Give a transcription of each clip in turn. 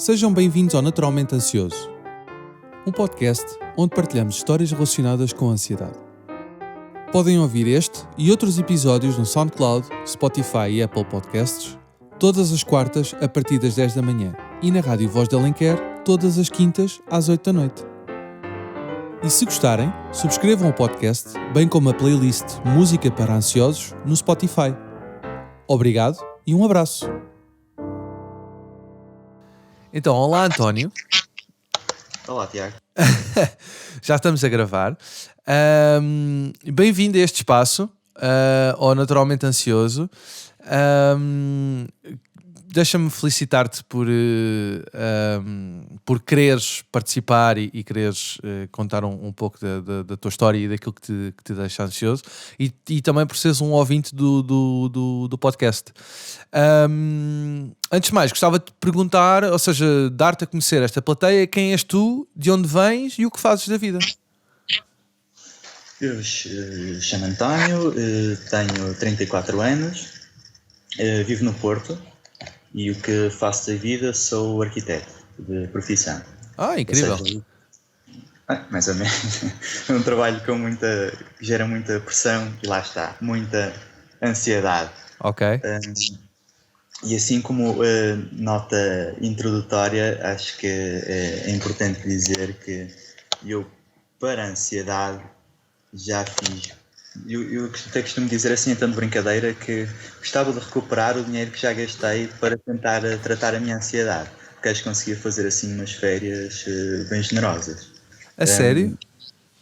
Sejam bem-vindos ao Naturalmente Ansioso, um podcast onde partilhamos histórias relacionadas com a ansiedade. Podem ouvir este e outros episódios no SoundCloud, Spotify e Apple Podcasts, todas as quartas a partir das 10 da manhã e na Rádio Voz de Alenquer, todas as quintas às 8 da noite. E se gostarem, subscrevam o podcast, bem como a playlist Música para Ansiosos no Spotify. Obrigado e um abraço. Então, olá António. Olá, Tiago. Já estamos a gravar. Bem-vindo a este espaço, ao Naturalmente Ansioso. Deixa-me felicitar-te por quereres participar e quereres contar um pouco da tua história e daquilo que te deixa ansioso e também por seres um ouvinte do podcast. Antes de mais, gostava de te perguntar, ou seja, dar-te a conhecer esta plateia, quem és tu, de onde vens e o que fazes da vida? Eu chamo António, tenho 34 anos, vivo no Porto e o que faço da vida sou arquiteto de profissão. Incrível! Ou seja, mais ou menos. É um trabalho que gera muita pressão e lá está, muita ansiedade. Ok. E assim como nota introdutória, acho que é importante dizer que eu, para a ansiedade, já fiz. Eu até costumo dizer assim, então de brincadeira, que gostava de recuperar o dinheiro que já gastei para tentar tratar a minha ansiedade, porque acho que conseguia fazer assim umas férias bem generosas. A sério?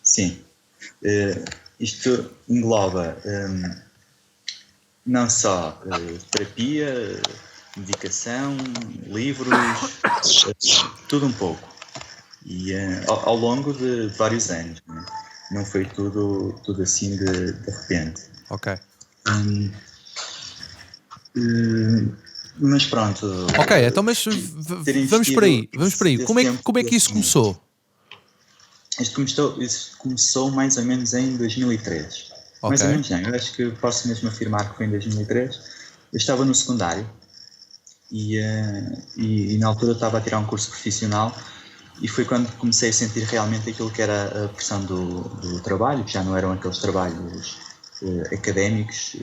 Sim. Isto engloba não só terapia, medicação, livros, tudo um pouco. E ao longo de vários anos, né? Não foi tudo assim de repente. Ok. Mas pronto. Ok, então mas vamos por aí. Como é que isso começou? Isso começou mais ou menos em 2003. Okay. Mais ou menos não, eu acho que posso mesmo afirmar que foi em 2003. Eu estava no secundário e na altura eu estava a tirar um curso profissional e foi quando comecei a sentir realmente aquilo que era a pressão do trabalho, que já não eram aqueles trabalhos académicos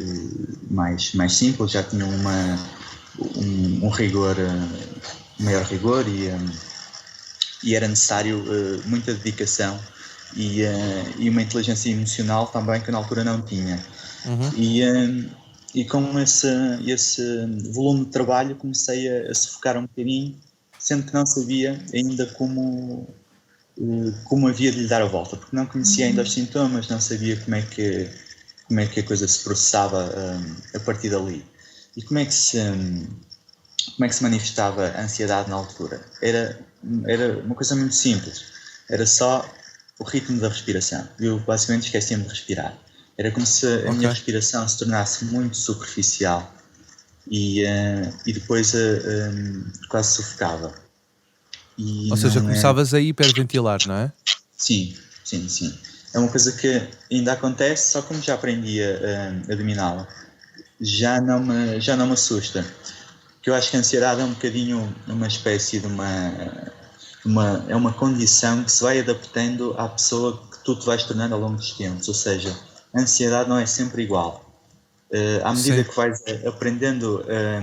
mais simples, já tinham um rigor, maior rigor e era necessário muita dedicação e uma inteligência emocional também que na altura não tinha. Uhum. E com esse volume de trabalho comecei a sufocar um bocadinho, sendo que não sabia ainda como havia de lhe dar a volta, porque não conhecia ainda os sintomas, não sabia como é que a coisa se processava a partir dali. E como é que se manifestava a ansiedade na altura? Era uma coisa muito simples, era só o ritmo da respiração. Eu basicamente esquecia-me de respirar. Era como se a minha respiração se tornasse muito superficial e depois quase sufocava. Ou seja, começavas a hiperventilar, não é? Sim. É uma coisa que ainda acontece, só como já aprendi a dominá-la, já não me assusta. Porque eu acho que a ansiedade é um bocadinho uma espécie de é uma condição que se vai adaptando à pessoa que tu te vais tornando ao longo dos tempos. Ou seja, a ansiedade não é sempre igual. À medida que vais aprendendo a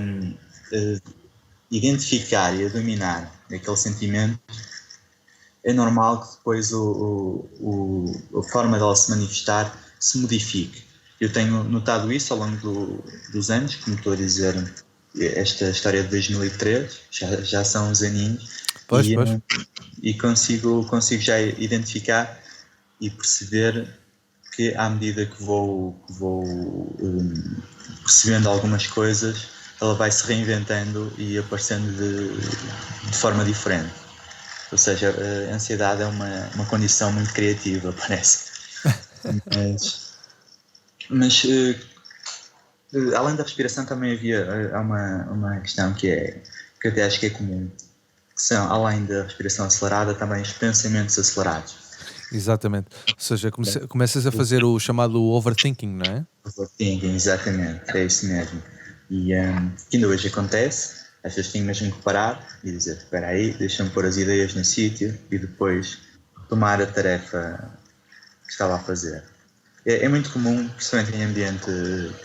identificar e a dominar aquele sentimento, é normal que depois a forma dela se manifestar se modifique. Eu tenho notado isso ao longo dos anos, como estou a dizer, esta história de 2003, já são uns aninhos, e consigo já identificar e perceber que à medida que vou percebendo algumas coisas, ela vai se reinventando e aparecendo de forma diferente. Ou seja, a ansiedade é uma condição muito criativa, parece. Mas além da respiração também há uma questão que até acho que é comum, que são, além da respiração acelerada, também os pensamentos acelerados. Exatamente. Ou seja, começas a fazer o chamado overthinking, não é? Overthinking, exatamente, é isso mesmo. E que ainda hoje acontece, Às vezes tinha mesmo que parar e dizer, espera aí, deixa-me pôr as ideias no sítio e depois tomar a tarefa que estava a fazer. É muito comum, principalmente em ambiente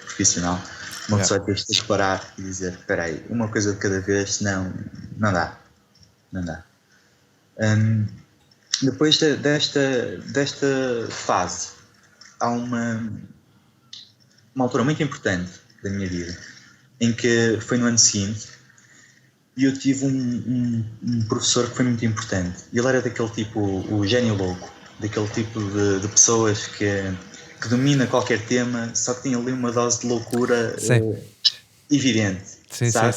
profissional, uma pessoa ter que parar e dizer, espera aí, uma coisa de cada vez, senão não dá. Depois desta fase, há uma altura muito importante da minha vida, em que foi no ano seguinte, e eu tive um professor que foi muito importante. Ele era daquele tipo, o gênio louco, daquele tipo de pessoas que domina qualquer tema, só que tem ali uma dose de loucura evidente. Sim. Sabe?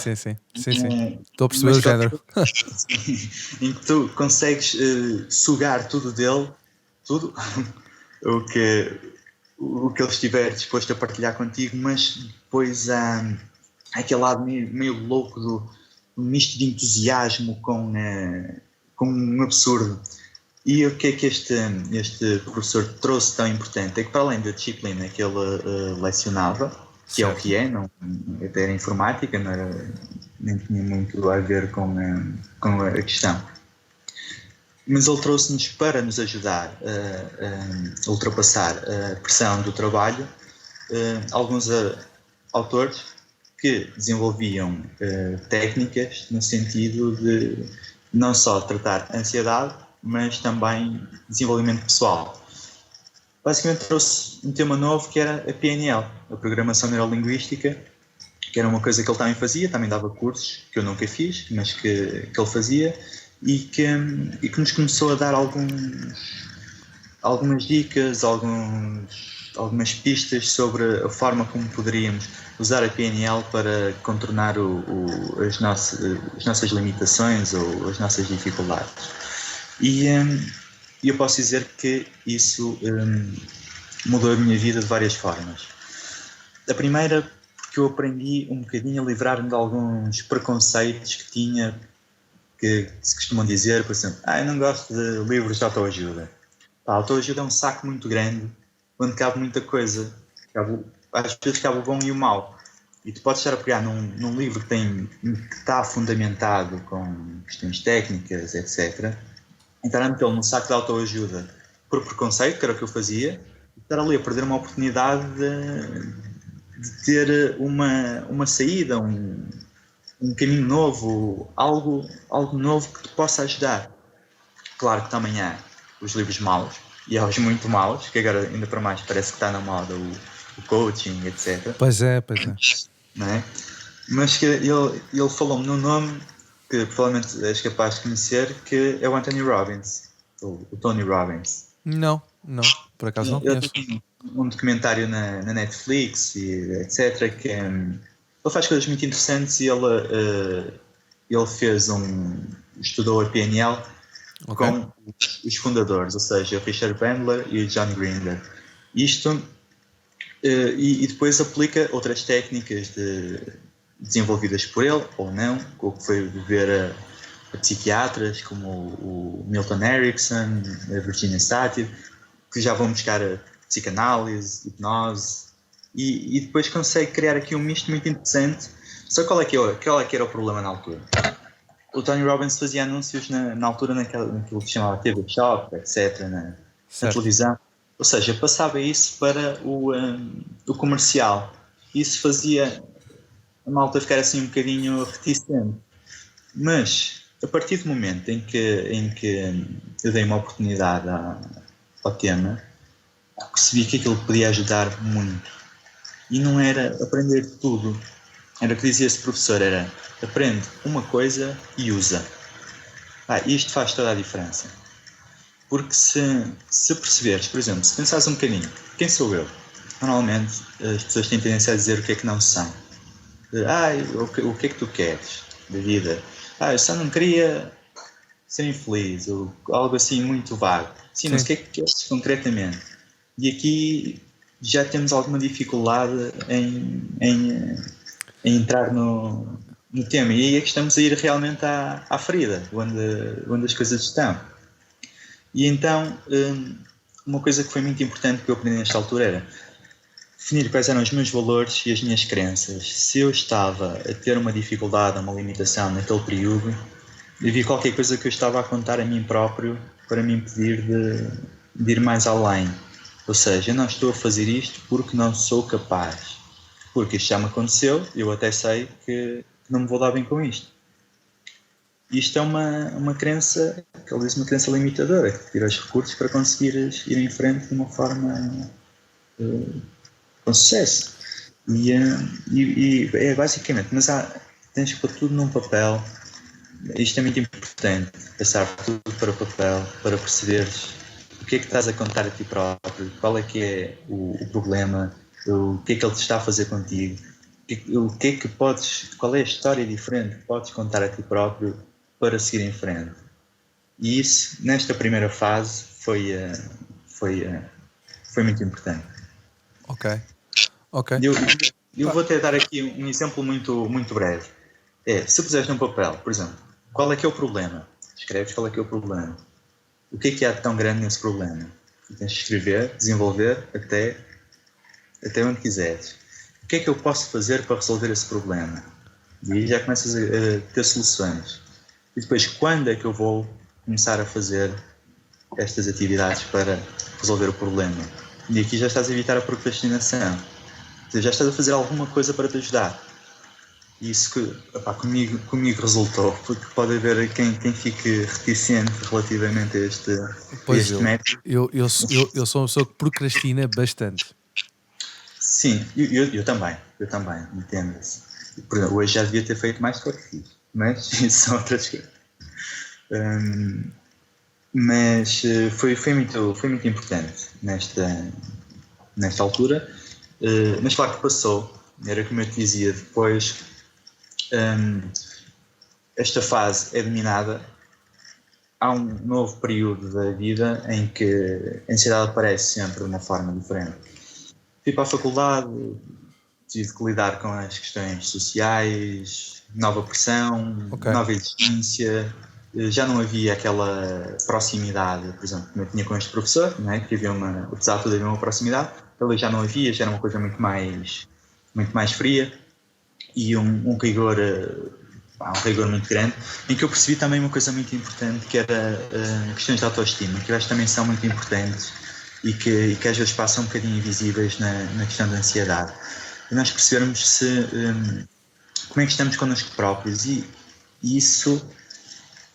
Estou a perceber o género. Em que tu consegues sugar tudo dele, tudo, o que ele estiver disposto a partilhar contigo, mas depois há aquele lado meio louco do misto de entusiasmo com um absurdo. E o que é que este professor trouxe tão importante? É que, para além da disciplina que ele lecionava, que certo. É o que é, não, até era informática, não era, nem tinha muito a ver com a questão. Mas ele trouxe-nos para nos ajudar a ultrapassar a pressão do trabalho alguns autores que desenvolviam técnicas no sentido de não só tratar ansiedade, mas também desenvolvimento pessoal. Basicamente trouxe um tema novo que era a PNL, a Programação Neurolinguística, que era uma coisa que ele também fazia, também dava cursos, que eu nunca fiz, mas que ele fazia, e que nos começou a dar algumas dicas, algumas pistas sobre a forma como poderíamos usar a PNL para contornar as nossas limitações ou as nossas dificuldades. E eu posso dizer que isso mudou a minha vida de várias formas. A primeira, porque eu aprendi um bocadinho a livrar-me de alguns preconceitos que tinha, que se costumam dizer, por exemplo, eu não gosto de livros de autoajuda. A autoajuda é um saco muito grande, onde cabe muita coisa. Às vezes cabe o bom e o mau. E tu podes estar a pegar num livro que está fundamentado com questões técnicas, etc., e estar a metê-lo num saco de autoajuda por preconceito, que era o que eu fazia, e estar ali a perder uma oportunidade de ter uma saída, um caminho novo, algo novo que te possa ajudar. Claro que também há os livros maus, e há os muito maus, que agora ainda para mais parece que está na moda o coaching, etc. Pois é. Não é? Mas que ele falou-me num nome que provavelmente és capaz de conhecer, que é o Anthony Robbins, o Tony Robbins. Não, por acaso não conheço. Ele tem um documentário na Netflix, e etc., que ele faz coisas muito interessantes, e ele estudou a PNL com os fundadores, ou seja, o Richard Bandler e o John Grinder. E depois aplica outras técnicas desenvolvidas por ele, ou não, o que foi ver a psiquiatras como o Milton Erickson, a Virginia Satir, que já vão buscar a psicanálise, hipnose, e depois consegue criar aqui um misto muito interessante. Só qual é que era o problema na altura? O Tony Robbins fazia anúncios na altura naquilo que se chamava TV Shop, etc., na televisão. Ou seja, passava isso para o comercial. Isso fazia a malta ficar assim um bocadinho reticente. Mas, a partir do momento em que eu dei uma oportunidade ao tema, percebi que aquilo podia ajudar muito. E não era aprender tudo. Era o que dizia esse professor, era aprende uma coisa e usa. Isto faz toda a diferença. Porque se perceberes, por exemplo, se pensares um bocadinho, quem sou eu? Normalmente as pessoas têm tendência a dizer o que é que não são. O que é que tu queres da vida? Eu só não queria ser infeliz, ou algo assim muito vago. Sim, mas o que é que queres concretamente? E aqui já temos alguma dificuldade em entrar no tema. E aí é que estamos a ir realmente à ferida, onde as coisas estão. E então, uma coisa que foi muito importante que eu aprendi nesta altura era definir quais eram os meus valores e as minhas crenças. Se eu estava a ter uma dificuldade, uma limitação naquele período, havia qualquer coisa que eu estava a contar a mim próprio para me impedir de ir mais além. Ou seja, eu não estou a fazer isto porque não sou capaz. Porque isto já me aconteceu, eu até sei que não me vou dar bem com isto. Isto é uma crença, que ele diz, uma crença limitadora, que tira os recursos para conseguires ir em frente de uma forma com sucesso. E é basicamente, mas tens que pôr tudo num papel. Isto é muito importante, passar tudo para o papel, para perceberes o que é que estás a contar a ti próprio, qual é que é o problema, o que é que ele te está a fazer contigo, o que é que qual é a história diferente que podes contar a ti próprio para seguir em frente. E isso, nesta primeira fase, foi muito importante. Ok. Eu vou até dar aqui um exemplo muito, muito breve. Se puseres num papel, por exemplo, qual é que é o problema? Escreves qual é que é o problema. O que há de tão grande nesse problema? E tens de escrever, desenvolver até onde quiseres. O que é que eu posso fazer para resolver esse problema? E aí já começas a ter soluções. E depois, quando é que eu vou começar a fazer estas atividades para resolver o problema? E aqui já estás a evitar a procrastinação. Já estás a fazer alguma coisa para te ajudar. E isso comigo resultou, porque pode haver quem fique reticente relativamente a este método. Eu sou uma pessoa que procrastina bastante. Sim, eu também, entendo-se. Por exemplo, hoje já devia ter feito mais do que fiz, mas isso são outras coisas. Mas foi muito importante nesta altura, mas claro que passou. Era como eu te dizia, depois esta fase é dominada. Há um novo período da vida em que a ansiedade aparece sempre de uma forma diferente. Fui para a faculdade, tive que lidar com as questões sociais, nova pressão, nova exigência. Já não havia aquela proximidade, por exemplo, que eu tinha com este professor, não é? Que havia apesar de tudo havia uma proximidade, ele já não havia, já era uma coisa muito mais fria e um rigor muito grande, em que eu percebi também uma coisa muito importante, que era questões de autoestima, que eu acho que também são muito importantes e que às vezes passam um bocadinho invisíveis na questão da ansiedade. E nós percebermos como é que estamos connosco próprios, e isso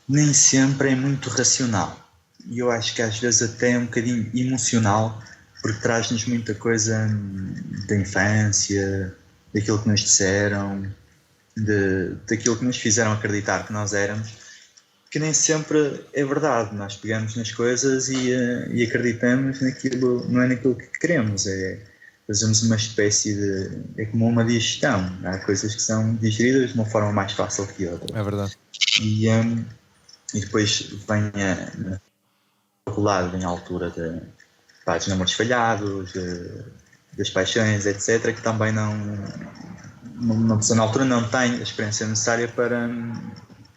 nem sempre é muito racional. E eu acho que às vezes até é um bocadinho emocional, porque traz-nos muita coisa da infância, daquilo que nos disseram, daquilo que nos fizeram acreditar que nós éramos, que nem sempre é verdade. Nós pegamos nas coisas e acreditamos naquilo, não é naquilo que queremos, fazemos uma espécie de... é como uma digestão. Há coisas que são digeridas de uma forma mais fácil que outra. É verdade. E depois vem vem a altura dos namoros falhados, das paixões, etc., que também uma pessoa na altura não tem a experiência necessária para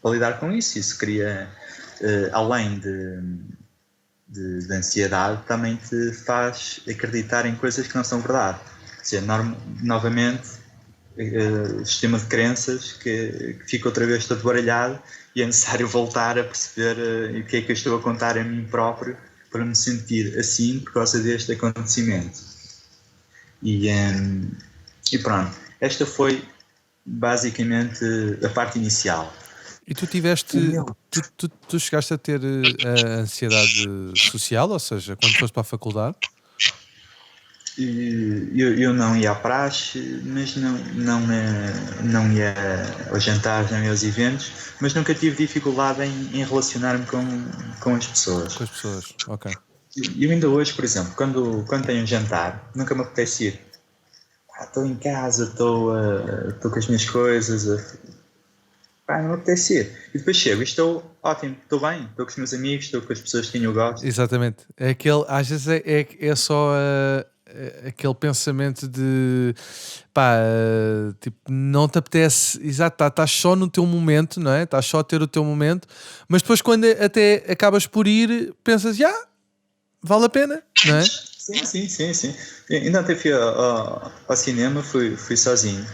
lidar com isso. Isso cria, além de ansiedade, também te faz acreditar em coisas que não são verdade. Ou seja, novamente, o sistema de crenças que fica outra vez todo baralhado, e é necessário voltar a perceber o que é que eu estou a contar a mim próprio para me sentir assim por causa deste acontecimento. E pronto, esta foi basicamente a parte inicial. E tu tu chegaste a ter a ansiedade social, ou seja, quando foste para a faculdade? Eu não ia à praxe, mas não ia aos jantares, não ia aos eventos, mas nunca tive dificuldade em relacionar-me com as pessoas. Com as pessoas, ok. Eu ainda hoje, por exemplo, quando tenho um jantar, nunca me apetece ir. Estou em casa, estou com as minhas coisas, não me apetece ir. E depois chego e estou ótimo, estou bem, estou com os meus amigos, estou com as pessoas de quem eu gosto. Exatamente. Às vezes é só aquele pensamento de tipo, não te apetece, exato, estás só no teu momento, não é? Estás só a ter o teu momento, mas depois quando até acabas por ir, pensas, vale a pena, não é? Sim. Ainda até fui ao cinema, fui sozinho.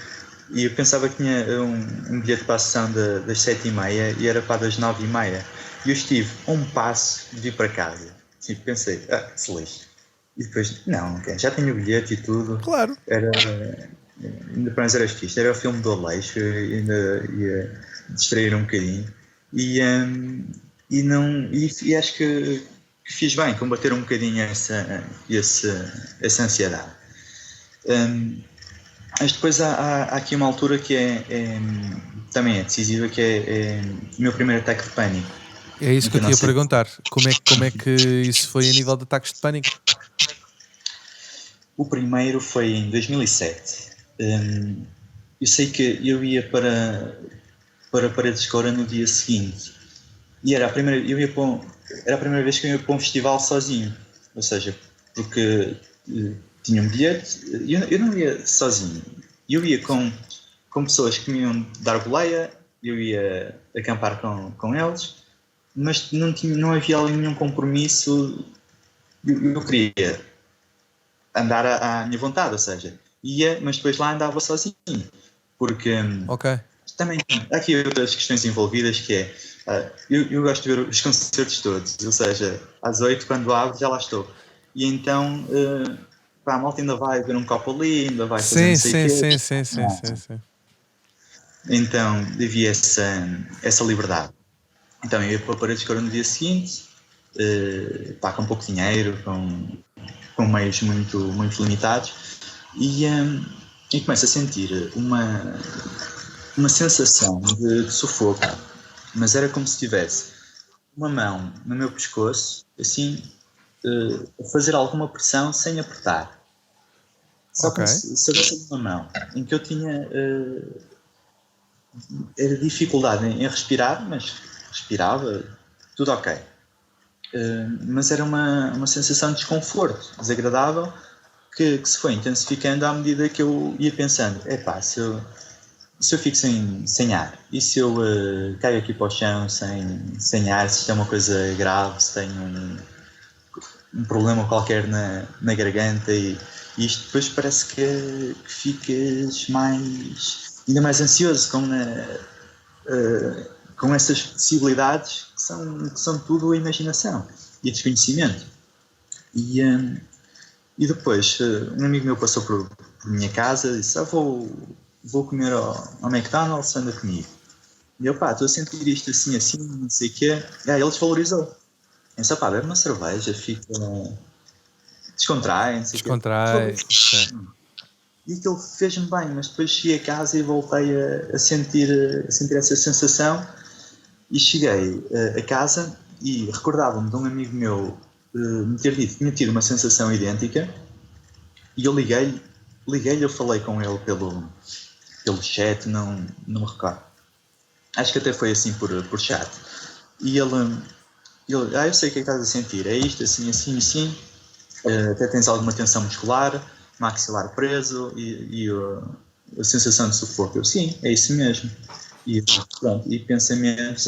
E eu pensava que tinha um bilhete para a sessão das 7h30 e era para das 9h30. E eu estive a um passo de ir para casa. Tipo, pensei, que se lixe. E depois, não, ok, já tenho o bilhete e tudo. Claro. Era, ainda para nós era fixe. Era o filme do Aleixo, ainda ia distrair um bocadinho. E acho que fiz bem, combater um bocadinho essa ansiedade. Mas depois há aqui uma altura que também é decisiva, que é o meu primeiro ataque de pânico. É isso Em que eu eu te não ia sei. perguntar. Como é que isso foi a nível de ataques de pânico? O primeiro foi em 2007. Eu sei que eu ia para Paredes de Coura no dia seguinte. E era a primeira vez que eu ia para um festival sozinho. Ou seja, porque tinha um bilhete, eu não ia sozinho. Eu ia com pessoas que me iam dar boleia, eu ia acampar com eles, mas não havia ali nenhum compromisso. Eu queria andar à minha vontade, ou seja, ia, mas depois lá andava sozinho. Porque Ok. também há aqui outras questões envolvidas que é, eu gosto de ver os concertos todos, ou seja, às 8 quando abre já lá estou. E então, a malta ainda vai ver um copo ali, ainda vai fazer não Sim, sei o sim, quê. sim, sim, sim, sim, sim. Então, havia essa liberdade. Então, eu ia para Paredes de Cora no dia seguinte, com pouco dinheiro, com meios muito limitados, e começo a sentir uma sensação de sufoco, mas era como se tivesse uma mão no meu pescoço, assim, a fazer alguma pressão sem apertar. Só Ok. como se houvesse uma mão em que eu tinha era dificuldade em respirar, mas respirava, tudo ok. Mas era uma sensação de desconforto, desagradável, que se foi intensificando à medida que eu ia pensando, se eu fico sem ar, e se eu caio aqui para o chão sem ar, se isto é uma coisa grave, se tenho um problema qualquer na garganta, e isto depois parece que ficas ainda mais ansioso com essas possibilidades que são tudo a imaginação e desconhecimento. E depois, um amigo meu passou por minha casa e disse: vou comer ao McDonald's, anda comigo. E eu, estou a sentir isto assim, não sei o quê. Ele desvalorizou. Eu disse: bebe uma cerveja, fica. Descontrai, não sei o quê. Descontrai. Sim. E aquilo fez-me bem, mas depois cheguei a casa e voltei a sentir essa sensação. E cheguei a casa e recordava-me de um amigo meu me ter dito que tinha tido uma sensação idêntica. E eu liguei-lhe, eu falei com ele pelo chat, não me recordo. Acho que até foi assim por chat. E ele, eu sei o que é que estás a sentir, é isto, assim, até tens alguma tensão muscular, maxilar preso e a sensação de sufoco. Eu, sim, é isso mesmo. E pronto, e pensamentos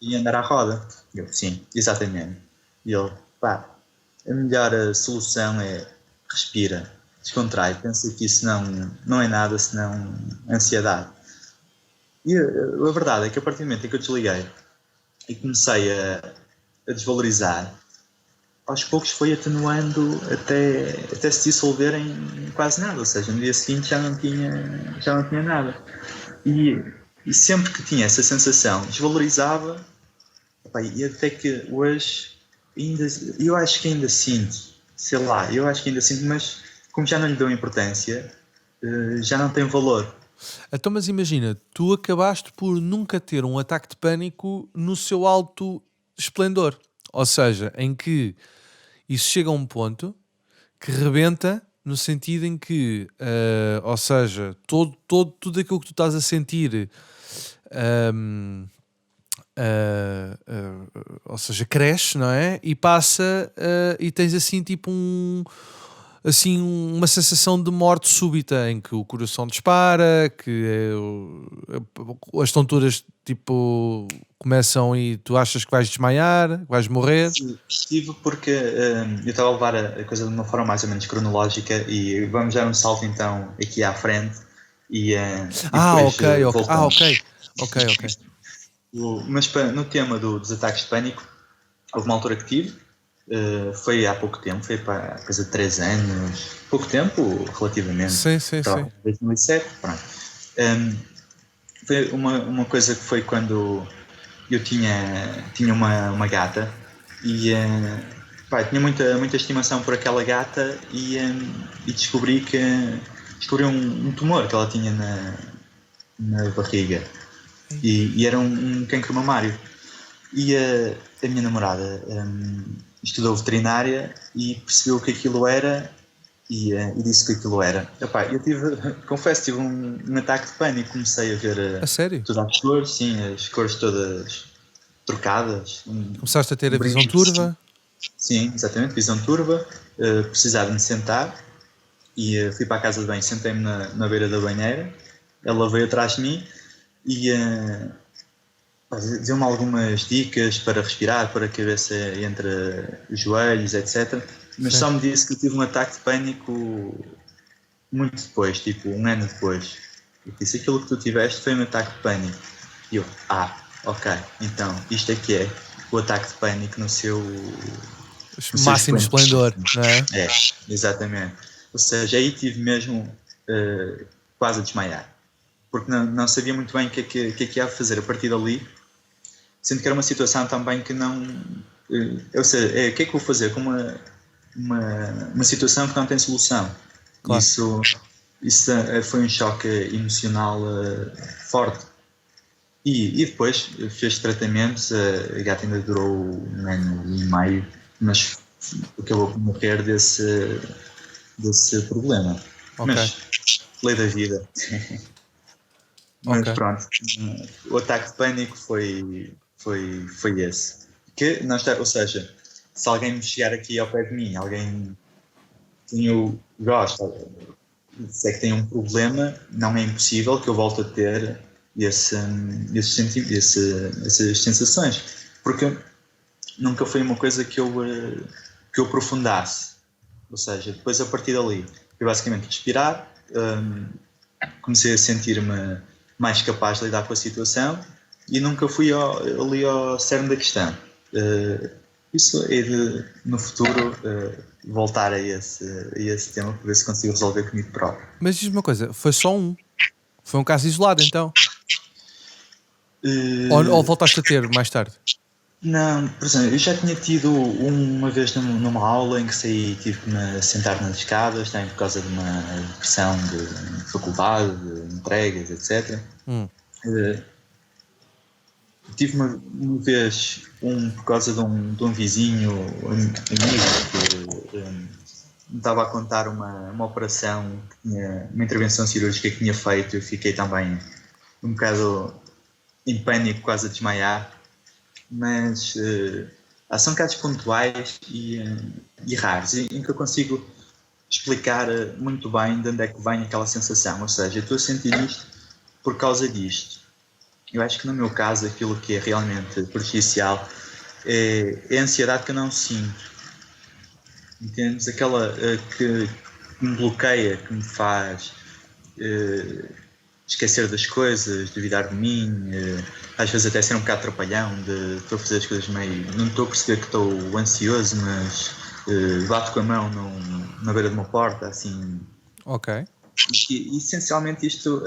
e andar à roda. Eu, sim, exatamente. E ele, a melhor solução é respira, descontrai, pensa que isso não é nada senão ansiedade. E a verdade é que a partir do momento em que eu desliguei e comecei a desvalorizar, aos poucos foi atenuando até se dissolver em quase nada, ou seja, no dia seguinte já não tinha nada. E sempre que tinha essa sensação, desvalorizava, e até que hoje eu acho que ainda sinto, mas como já não lhe dou importância, já não tem valor. Então, mas imagina, tu acabaste por nunca ter um ataque de pânico no seu alto esplendor. Ou seja, em que isso chega a um ponto que rebenta no sentido em que, ou seja, tudo aquilo que tu estás a sentir, ahm, ou seja, cresce, não é? E passa, e tens assim tipo assim uma sensação de morte súbita em que o coração dispara, que as tonturas tipo começam e tu achas que vais desmaiar, que vais morrer. Sim, estive porque eu estava a levar a coisa de uma forma mais ou menos cronológica e vamos dar um salto então aqui à frente e depois voltamos. Ok. Mas no tema dos ataques de pânico, houve uma altura que tive, foi há pouco tempo, foi para coisa de 3 anos, pouco tempo relativamente. Sim. Estava em 2007, pronto. Foi uma coisa que foi quando eu tinha uma gata e tinha muita estimação por aquela gata e descobri um tumor que ela tinha na barriga e era um cancro mamário. E a minha namorada estudou veterinária e percebeu que aquilo era e disse que aquilo era. Epá, confesso, tive um ataque de pânico, comecei a ver A sério? todas as cores, sim, as cores todas trocadas. Começaste a ter a visão turva? Sim, exatamente, visão turva, precisava de me sentar e fui para a casa de banho, sentei-me na beira da banheira, ela veio atrás de mim e deu-me algumas dicas para respirar, para a cabeça entre os joelhos, etc. Mas só me disse que eu tive um ataque de pânico muito depois, tipo 1 ano depois. Eu disse, aquilo que tu tiveste foi um ataque de pânico. E eu, ok, então isto é que é o ataque de pânico no seu máximo esplendor, não é? É, exatamente. Ou seja, aí tive mesmo quase a desmaiar. Porque não sabia muito bem o que é que ia fazer a partir dali, sendo que era uma situação também que não... ou seja, o que é que vou fazer com uma situação que não tem solução? Claro. Isso foi um choque emocional forte. E depois fez tratamentos, a gata ainda durou 1 ano e meio, mas acabou por morrer desse problema. Okay. Mas, lei da vida. Mas pronto, o ataque de pânico foi esse. Que não está, ou seja, se alguém me chegar aqui ao pé de mim, alguém que eu gosto, se é que tem um problema, não é impossível que eu volte a ter essas sensações, porque nunca foi uma coisa que eu aprofundasse. Ou seja, depois a partir dali, eu basicamente respirar, comecei a sentir-me mais capaz de lidar com a situação e nunca fui ali ao cerne da questão. Isso é no futuro voltar a esse tema para ver se consigo resolver comigo próprio. Mas diz-me uma coisa, foi só foi um caso isolado então? Ou voltaste a ter mais tarde? Não, por exemplo, eu já tinha tido uma vez numa aula em que tive que me sentar nas escadas, por causa de uma pressão de faculdade, de entregas, etc. Tive uma vez por causa de um vizinho amigo que me estava a contar uma operação, uma intervenção cirúrgica que tinha feito. Eu fiquei também um bocado em pânico, quase a desmaiar. Mas são casos pontuais e raros, em que eu consigo explicar muito bem de onde é que vem aquela sensação. Ou seja, eu estou a sentir isto por causa disto. Eu acho que no meu caso aquilo que é realmente prejudicial é a ansiedade que eu não sinto. Entendes? Aquela que me bloqueia, que me faz esquecer das coisas, duvidar de mim, às vezes até ser um bocado trapalhão, de estou a fazer as coisas meio... Não estou a perceber que estou ansioso, mas bato com a mão na beira de uma porta, assim... Ok. E essencialmente isto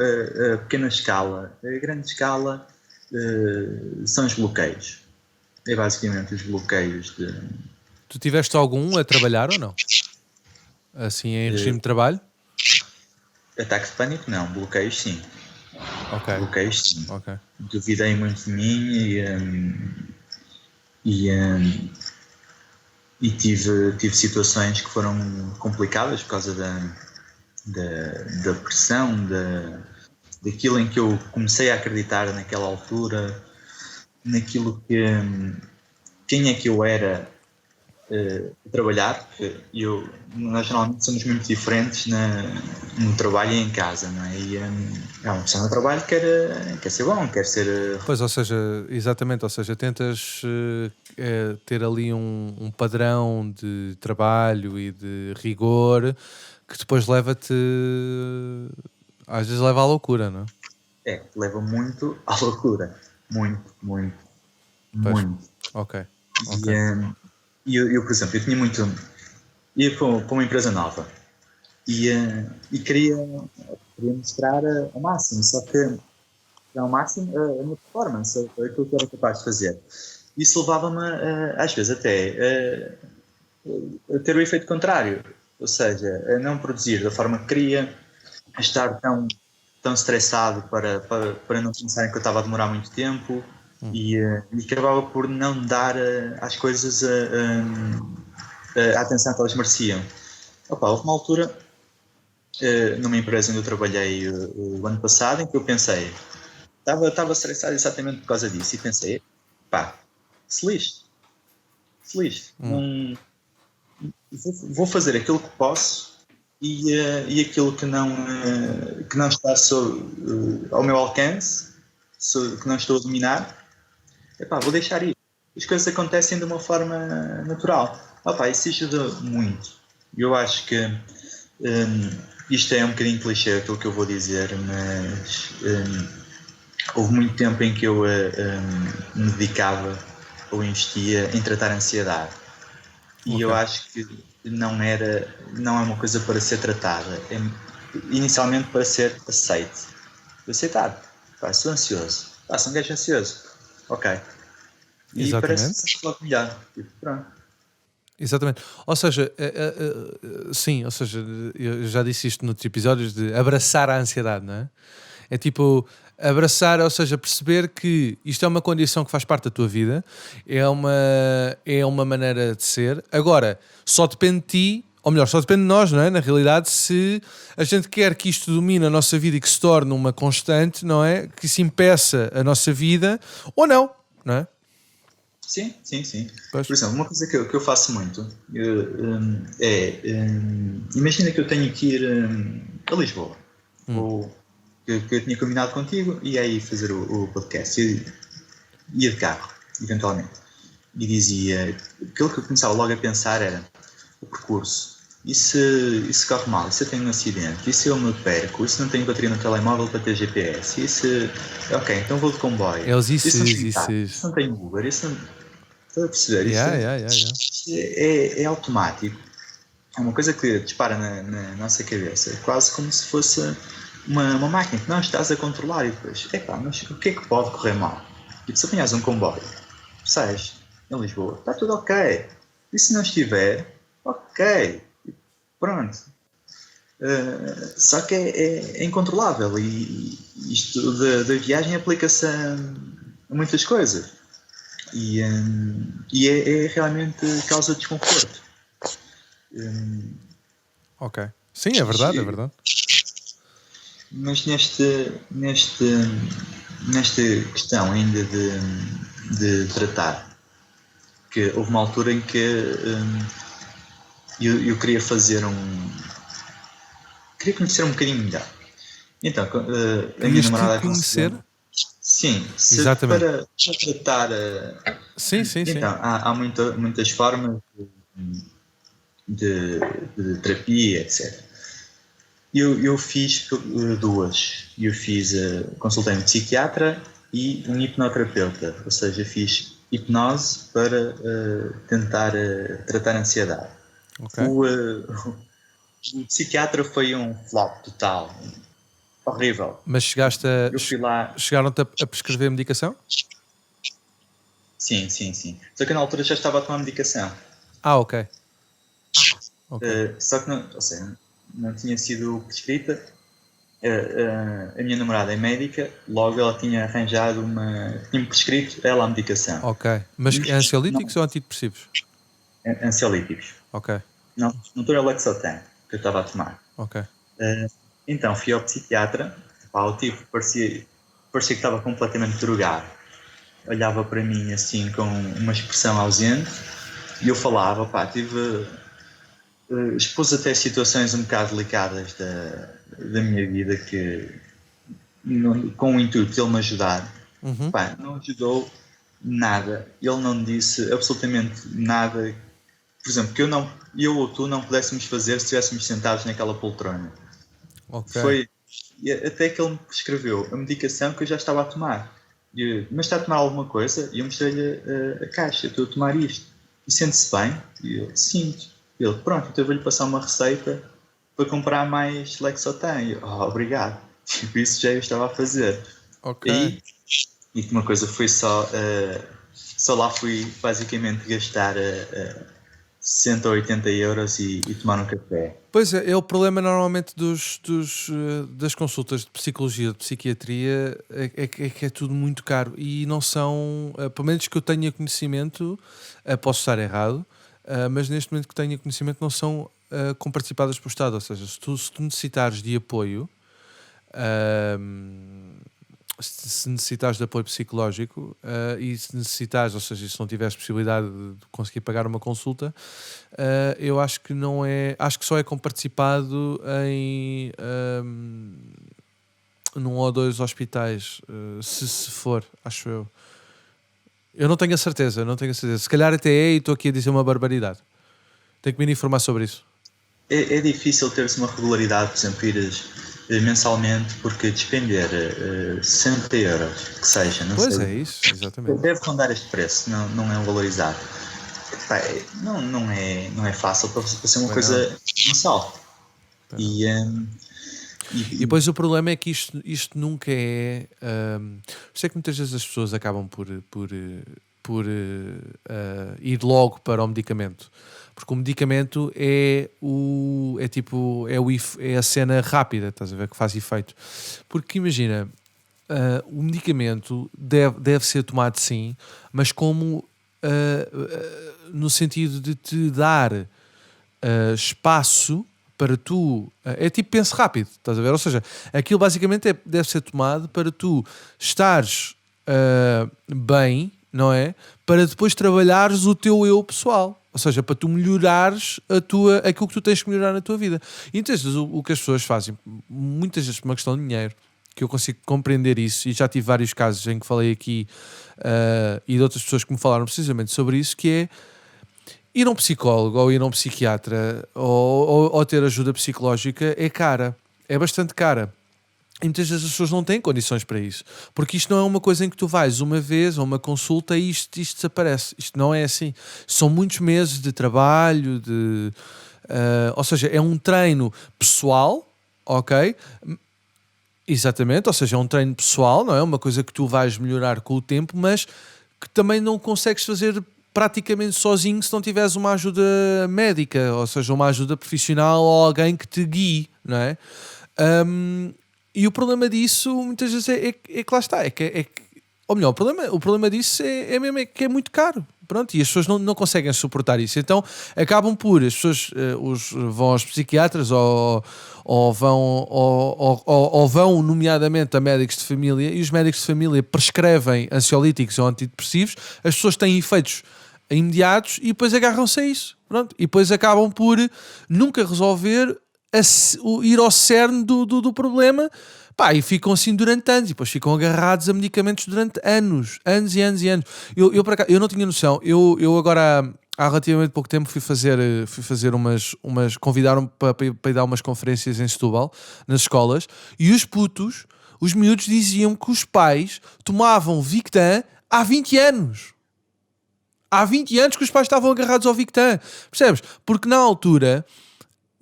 a pequena escala. A grande escala são os bloqueios. É basicamente os bloqueios de... Tu tiveste algum a trabalhar ou não? Assim, em regime de trabalho? Ataque de pânico não, bloqueios sim. Ok. Bloqueios sim. Okay. Duvidei muito de mim e tive situações que foram complicadas por causa da pressão, daquilo em que eu comecei a acreditar naquela altura, naquilo que quem é que eu era trabalhar, porque nós normalmente somos muito diferentes no trabalho e em casa, não é? E uma pessoa no trabalho quer ser bom, quer ser... Pois, ou seja, exatamente, ou seja, tentas ter ali um padrão de trabalho e de rigor que depois leva-te, às vezes leva à loucura, não é? Leva muito à loucura. Muito, muito, Pois, muito. ok. E eu, por exemplo, eu tinha muito... Ia para uma empresa nova e queria mostrar ao máximo, só que ao máximo a minha performance, aquilo que eu era capaz de fazer. Isso levava-me, às vezes, até a ter o efeito contrário, ou seja, a não produzir da forma que queria, a estar tão estressado para não pensarem que eu estava a demorar muito tempo e acabava por não dar às coisas a atenção que elas mereciam. Houve uma altura, numa empresa onde eu trabalhei o ano passado, em que eu pensei, estava estressado exatamente por causa disso, e pensei, se lixe. Vou fazer aquilo que posso e aquilo que não está ao meu alcance, que não estou a dominar, vou deixar ir. As coisas acontecem de uma forma natural. Isso ajuda muito. Eu acho que isto é um bocadinho clichê aquilo que eu vou dizer, mas houve muito tempo em que eu me dedicava ou investia em tratar a ansiedade. E eu acho que não é uma coisa para ser tratada, é inicialmente para ser aceite. Aceitar. Sou ansioso. Sou um gajo ansioso. Ok. E exatamente. parece que logo melhor. Pronto. Exatamente. Ou seja, sim, ou seja, eu já disse isto noutros episódios de abraçar a ansiedade, não é? É tipo abraçar, ou seja, perceber que isto é uma condição que faz parte da tua vida, é uma maneira de ser. Agora, só depende de ti, ou melhor, só depende de nós, não é? Na realidade, se a gente quer que isto domine a nossa vida e que se torne uma constante, não é? Que se impeça a nossa vida, ou não é? Sim. Pois. Por exemplo, uma coisa que eu faço muito imagina que eu tenho que ir a Lisboa, ou que eu tinha combinado contigo e aí fazer o podcast. Ia de carro, eventualmente, e dizia, aquilo que eu começava logo a pensar era o percurso. E se corre mal? E se eu tenho um acidente? E se eu me perco? E se não tenho bateria no telemóvel para ter GPS? E se... Ok, então vou de comboio. É os E se isso. não tenho Uber? E se não... Estás a perceber? Isto é automático. É uma coisa que dispara na nossa cabeça. É quase como se fosse uma máquina que não estás a controlar. E depois, mas o que é que pode correr mal? E se apanhas um comboio, sais em Lisboa, está tudo ok. E se não estiver, ok. Pronto. Só que é incontrolável. E isto da viagem aplica-se a muitas coisas. E é realmente causa desconforto. Ok. Sim, é verdade. Mas nesta questão ainda de tratar, que houve uma altura em que eu queria queria conhecer um bocadinho melhor. Então, a minha namorada conhecer? Sim, exatamente. Para tratar. Sim. Então, há muitas formas de terapia, etc. Eu fiz duas. Eu consultei um psiquiatra e um hipnoterapeuta, ou seja, fiz hipnose para tentar tratar a ansiedade. Okay. O psiquiatra foi um flop total, horrível. Mas chegaram-te a prescrever medicação? Sim. Só que na altura já estava a tomar medicação. Ok. Só que não tinha sido prescrita. A minha namorada é médica, logo ela tinha arranjado tinha prescrito ela a medicação. Ok. Mas ansiolíticos ou antidepressivos? Ansiolíticos. Ok. Não era Lexotan que eu estava a tomar. Ok. Então fui ao psiquiatra, o tipo parecia que estava completamente drogado. Olhava para mim assim com uma expressão ausente E eu falava, pá, expus até situações um bocado delicadas da minha vida que, com o intuito de ele me ajudar, pá, não ajudou nada. Ele não disse absolutamente nada, por exemplo, que eu ou tu não pudéssemos fazer se estivéssemos sentados naquela poltrona. Ok. Foi até que ele me escreveu a medicação que eu já estava a tomar. Mas está a tomar alguma coisa? E eu mostrei-lhe a caixa, estou a tomar isto. E sente-se bem? E eu, sinto. E ele, pronto, então eu vou-lhe passar uma receita para comprar mais Lexotan. E eu, obrigado. Tipo, isso já eu estava a fazer. Ok. E uma coisa foi só lá fui basicamente gastar 60 ou 80 euros e tomar um café. Pois é o problema normalmente das consultas de psicologia, de psiquiatria, é que é tudo muito caro e não são, pelo menos que eu tenha conhecimento, posso estar errado, mas neste momento que tenha conhecimento não são comparticipadas pelo Estado, ou seja, se tu necessitares de apoio, se necessitares de apoio psicológico e se necessitares, ou seja, se não tiveres possibilidade de conseguir pagar uma consulta, eu acho que não é, acho que só é comparticipado em num ou dois hospitais, se for, acho eu. Eu não tenho a certeza, Se calhar até é e estou aqui a dizer uma barbaridade. Tenho que me informar sobre isso. É difícil ter-se uma regularidade, por exemplo, ires mensalmente, porque despender 60 euros, que seja, não Pois sei. é isso, exatamente. Deve rondar este preço, não é um valorizado. Epá, não é fácil para ser uma coisa mensal. E depois o problema é que isto nunca é. Sei que muitas vezes as pessoas acabam por ir logo para o medicamento, porque o medicamento é a cena rápida, estás a ver, que faz efeito. Porque imagina, o medicamento deve ser tomado sim, mas como no sentido de te dar espaço para tu, é tipo penso rápido, estás a ver? Ou seja, aquilo basicamente deve ser tomado para tu estares bem, não é? Para depois trabalhares o teu eu pessoal. Ou seja, para tu melhorares aquilo que tu tens que melhorar na tua vida. E então o que as pessoas fazem, muitas vezes por uma questão de dinheiro, que eu consigo compreender isso, e já tive vários casos em que falei aqui e de outras pessoas que me falaram precisamente sobre isso, que é ir a um psicólogo ou ir a um psiquiatra ou ter ajuda psicológica é cara, é bastante cara. E muitas vezes as pessoas não têm condições para isso, porque isto não é uma coisa em que tu vais uma vez a uma consulta e isto desaparece. Isto não é assim. São muitos meses de trabalho, ou seja, é um treino pessoal, ok? Exatamente, ou seja, é um treino pessoal, não é uma coisa que tu vais melhorar com o tempo, mas que também não consegues fazer praticamente sozinho se não tiveres uma ajuda médica, ou seja, uma ajuda profissional ou alguém que te guie, não é? E o problema disso muitas vezes é que lá está, ou melhor, o problema disso é mesmo que é muito caro. Pronto, e as pessoas não conseguem suportar isso. Então acabam por, as pessoas vão aos psiquiatras ou vão nomeadamente a médicos de família, e os médicos de família prescrevem ansiolíticos ou antidepressivos. As pessoas têm efeitos imediatos e depois agarram-se a isso. Pronto, e depois acabam por nunca resolver ir ao cerne do problema. Pá, e ficam assim durante anos, e depois ficam agarrados a medicamentos durante anos e anos e anos. Eu não tinha noção. Eu agora, há relativamente pouco tempo, fui fazer umas convidaram-me para ir dar umas conferências em Setúbal, nas escolas, e os miúdos diziam que os pais tomavam Victan há 20 anos. Há 20 anos que os pais estavam agarrados ao Victan. Percebes? Porque na altura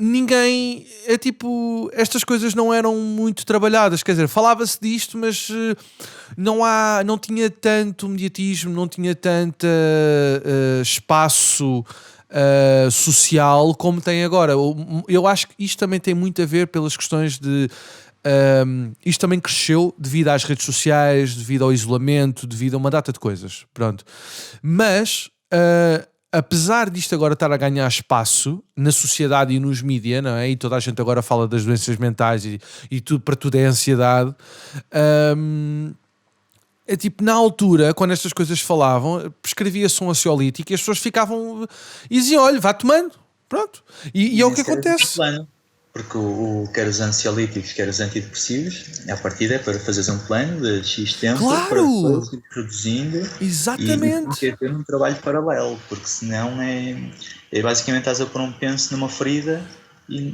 ninguém, estas coisas não eram muito trabalhadas, quer dizer, falava-se disto, mas não tinha tanto mediatismo, não tinha tanto espaço social como tem agora. Eu acho que isto também tem muito a ver pelas questões de isto também cresceu devido às redes sociais, devido ao isolamento, devido a uma data de coisas, pronto. Mas apesar disto agora estar a ganhar espaço na sociedade e nos mídias, não é? E toda a gente agora fala das doenças mentais e tudo, para tudo é ansiedade, é tipo, na altura, quando estas coisas falavam, prescrevia-se um ansiolítico e as pessoas ficavam e diziam, olha, vá tomando, pronto. E é o que acontece. Plano, porque quer os ansiolíticos, quer os antidepressivos, a partida é para fazeres um plano de X tempo, Claro! para depois ir reduzindo. Exatamente. E ter um trabalho paralelo, porque senão é basicamente estás a pôr um penso numa ferida.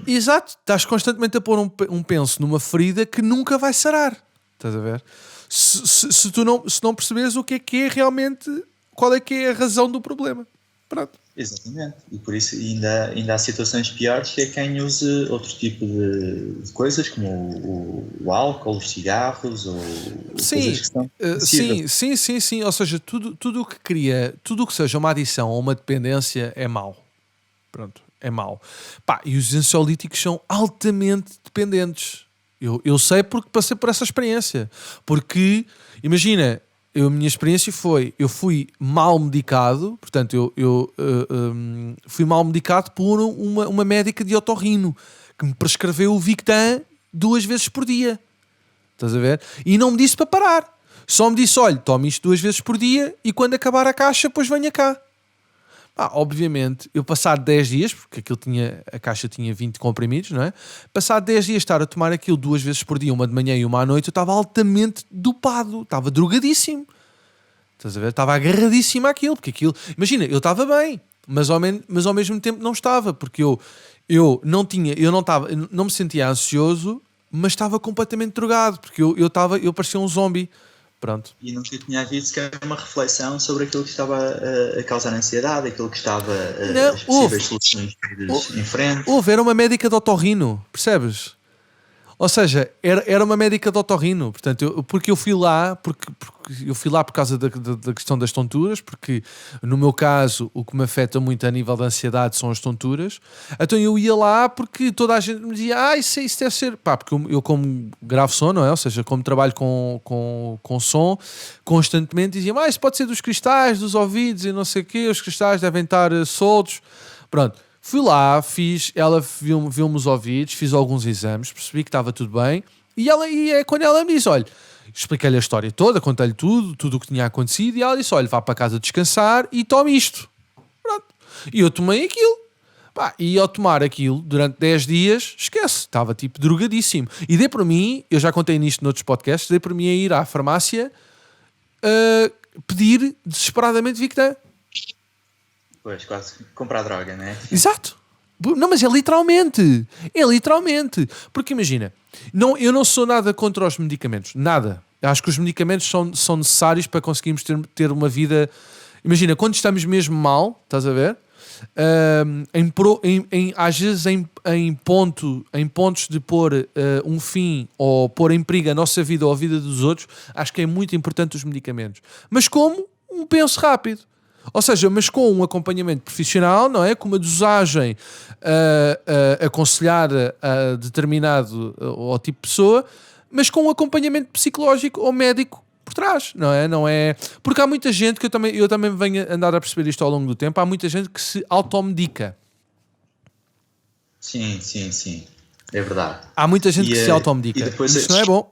Exato, estás constantemente a pôr um penso numa ferida que nunca vai sarar. Estás a ver? Se tu não perceberes o que é realmente, qual é que é a razão do problema. Pronto. Exatamente, e por isso ainda há situações piores que é quem use outro tipo de coisas, como o álcool, os cigarros, ou coisas que são sim, ou seja, tudo o que cria, tudo o que seja uma adição ou uma dependência é mau. Pronto, é mau. Pá, e os ansiolíticos são altamente dependentes. Eu sei porque passei por essa experiência. Porque, imagina, a minha experiência foi, eu fui mal medicado, portanto, eu fui mal medicado por uma médica de otorrino que me prescreveu o Victan 2 vezes por dia. Estás a ver? E não me disse para parar. Só me disse, olha, tome isto 2 vezes por dia e quando acabar a caixa, depois venha cá. Obviamente, eu passado 10 dias, porque a caixa tinha 20 comprimidos, não é? Passado 10 dias estar a tomar aquilo 2 vezes por dia, uma de manhã e uma à noite, eu estava altamente dopado, estava drogadíssimo. Estás a ver? Estava agarradíssimo àquilo, porque aquilo... Imagina, eu estava bem, mas ao mesmo tempo não estava, porque eu não me sentia ansioso, mas estava completamente drogado, porque eu parecia um zombie. Pronto. E nunca tinha havido sequer uma reflexão sobre aquilo que estava a causar ansiedade, aquilo que estava as possíveis soluções em frente. Era uma médica de otorrino, percebes? Ou seja, era uma médica de otorrino, portanto, porque eu fui lá por causa da questão das tonturas, porque no meu caso o que me afeta muito a nível de ansiedade são as tonturas. Então eu ia lá porque toda a gente me dizia, isso deve ser, porque eu como gravo som, não é? Ou seja, como trabalho com som, constantemente dizia, isso pode ser dos cristais, dos ouvidos e não sei o quê, os cristais devem estar soltos. Pronto. Fui lá, ela viu-me os ouvidos, fiz alguns exames, percebi que estava tudo bem. E é quando ela me disse, olha, expliquei-lhe a história toda, contei-lhe tudo o que tinha acontecido. E ela disse, olha, vá para casa descansar e tome isto. Pronto. E eu tomei aquilo. E ao tomar aquilo, durante 10 dias, esquece, estava tipo drogadíssimo. E dei por mim, eu já contei nisto noutros podcasts, dei por mim a ir à farmácia pedir desesperadamente Victan. Pois, quase comprar droga, não é? Exato. Não, mas é literalmente. Porque imagina, eu não sou nada contra os medicamentos. Nada. Acho que os medicamentos são necessários para conseguirmos ter uma vida... Imagina, quando estamos mesmo mal, estás a ver? Às vezes em pontos de pôr um fim ou pôr em perigo a nossa vida ou a vida dos outros, acho que é muito importante os medicamentos. Mas como um penso rápido. Ou seja, mas com um acompanhamento profissional, não é? Com uma dosagem aconselhada a determinado ou tipo de pessoa, mas com um acompanhamento psicológico ou médico por trás, não é? Porque há muita gente, que eu também venho andar a perceber isto ao longo do tempo, há muita gente que se automedica. Sim. É verdade. Há muita gente que se automedica. Isso não é bom.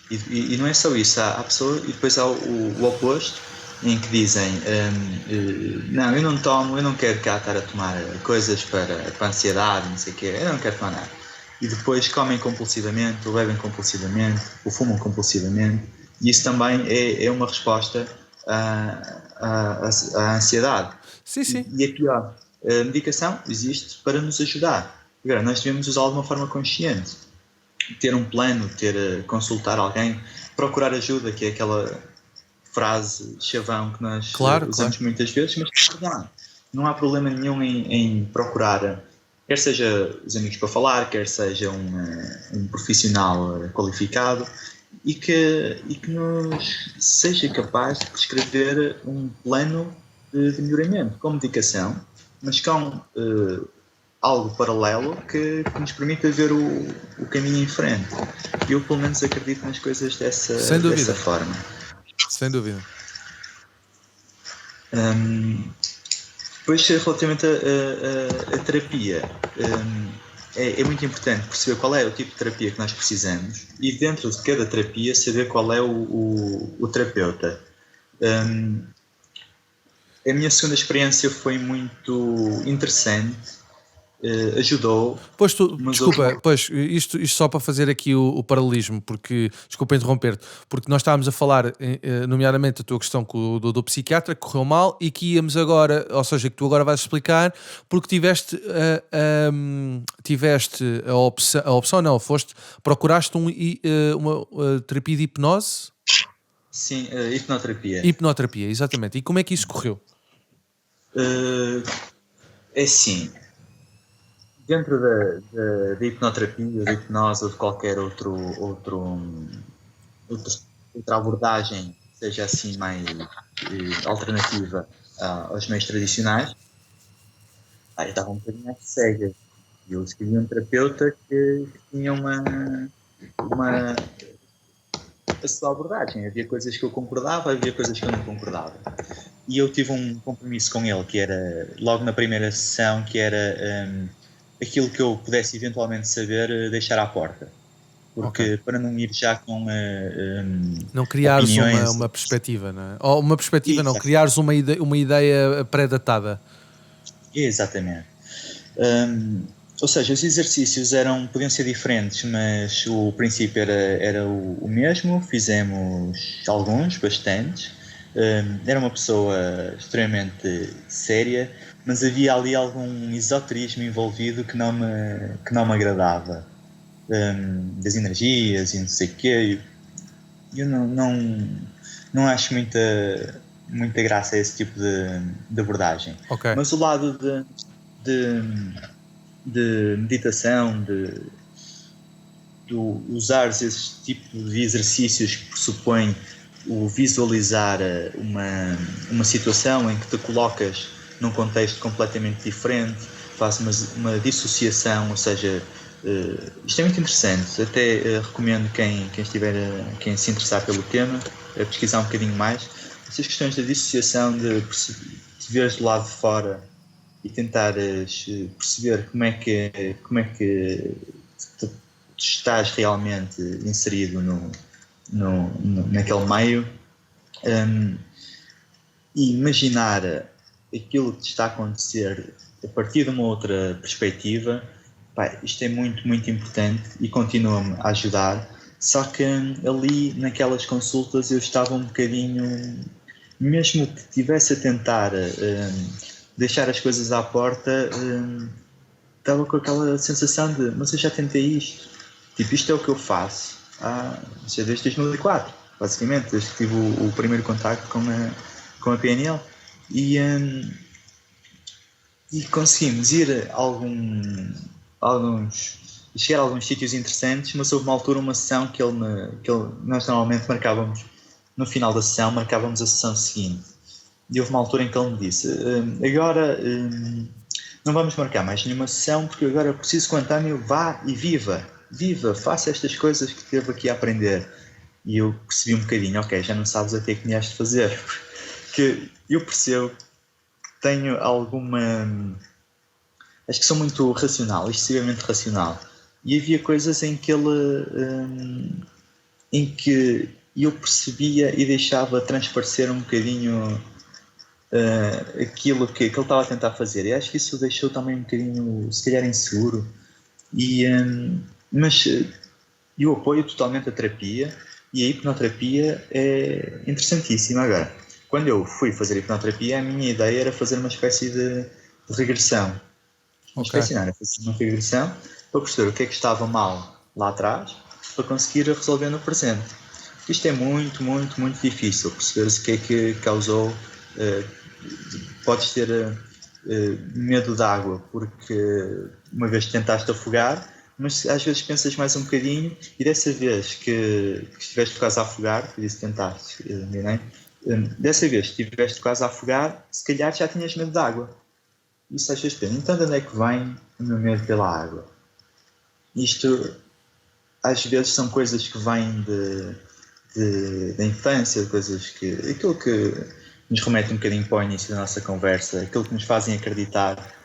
E não é só isso. Há pessoas, e depois há o oposto, em que dizem não, eu não tomo, eu não quero cá estar a tomar coisas para ansiedade, não sei o quê, eu não quero tomar nada. E depois comem compulsivamente, ou bebem compulsivamente, ou fumam compulsivamente, e isso também é uma resposta à ansiedade. Sim. E é pior, a medicação existe para nos ajudar. Agora, nós devemos usá-la de uma forma consciente. Ter um plano, consultar alguém, procurar ajuda, que é aquela frase chavão que nós usamos muitas vezes, mas não há problema nenhum em procurar, quer seja os amigos para falar, quer seja um profissional qualificado e que nos seja capaz de prescrever um plano de melhoramento com medicação, mas com algo paralelo que nos permita ver o caminho em frente. Eu pelo menos acredito nas coisas dessa forma. Sem dúvida. Depois, relativamente à terapia, é muito importante perceber qual é o tipo de terapia que nós precisamos e dentro de cada terapia saber qual é o terapeuta. A minha segunda experiência foi muito interessante, ajudou. Pois tu, Mas desculpa, pois, isto só para fazer aqui o paralelismo, porque, desculpa interromper-te, porque nós estávamos a falar, nomeadamente, a tua questão com do psiquiatra, que correu mal, e que íamos agora, ou seja, que tu agora vais explicar, porque tiveste a opção, não, procuraste uma terapia de hipnose? Sim, hipnoterapia. Hipnoterapia, exatamente. E como é que isso correu? É assim, dentro da hipnoterapia, da hipnose ou de qualquer outra abordagem, seja assim mais alternativa aos meios tradicionais, eu estava um bocadinho às cegas. Eu escolhi um terapeuta que tinha a sua abordagem. Havia coisas que eu concordava, havia coisas que eu não concordava. E eu tive um compromisso com ele, que era, logo na primeira sessão, que era aquilo que eu pudesse eventualmente saber, deixar à porta. Porque para não ir já com não criares opiniões, uma perspectiva, não é? Ou uma perspectiva, Exato. não, criares uma ideia pré-datada. Exatamente. Ou seja, os exercícios podiam ser diferentes, mas o princípio era o mesmo. Fizemos alguns, bastantes. Era uma pessoa extremamente séria, mas havia ali algum esoterismo envolvido que não me agradava. Das energias e não sei o quê. Eu não acho muita graça a esse tipo de abordagem. Okay. Mas o lado de meditação, de usar esse tipo de exercícios que pressupõe o visualizar uma situação em que te colocas num contexto completamente diferente, fazes uma dissociação, ou seja, isto é muito interessante. Até recomendo quem se interessar pelo tema a pesquisar um bocadinho mais essas questões da dissociação, de veres do lado de fora e tentares perceber como é que tu estás realmente inserido naquele meio, e imaginar aquilo que está a acontecer a partir de uma outra perspectiva. Isto é muito, muito importante e continua-me a ajudar. Só que ali naquelas consultas eu estava um bocadinho, mesmo que estivesse a tentar deixar as coisas à porta, estava com aquela sensação de, mas eu já tentei isto, tipo, isto é o que eu faço desde 2004, basicamente, desde que tive o primeiro contacto com a PNL, e conseguimos ir chegar a alguns sítios interessantes, mas houve uma altura, uma sessão que nós normalmente marcávamos, no final da sessão, marcávamos a sessão seguinte. E houve uma altura em que ele me disse, agora não vamos marcar mais nenhuma sessão, porque agora preciso que o António vá e viva, faça estas coisas que teve aqui a aprender. E eu percebi um bocadinho, ok, já não sabes até que me has de fazer. Que eu percebo, tenho alguma... Acho que sou muito racional, excessivamente racional. E havia coisas em que em que eu percebia e deixava transparecer um bocadinho aquilo que ele estava a tentar fazer. E acho que isso deixou também um bocadinho, se calhar, inseguro. Mas eu apoio totalmente a terapia, e a hipnoterapia é interessantíssima. Agora, quando eu fui fazer hipnoterapia, a minha ideia era fazer uma espécie de regressão. Era fazer uma regressão para perceber o que é que estava mal lá atrás, para conseguir resolver no presente. Isto é muito, muito, muito difícil, perceber-se o que é que causou. Podes ter medo de água porque uma vez tentaste afogar, mas às vezes pensas mais um bocadinho, e dessa vez que estiveste quase a afogar, por isso tentaste, dessa vez que estiveste quase a afogar, se calhar já tinhas medo de água. Isso às vezes pensa, então de onde é que vem o meu medo pela água? Isto às vezes são coisas que vêm da infância, aquilo que nos remete um bocadinho para o início da nossa conversa, aquilo que nos fazem acreditar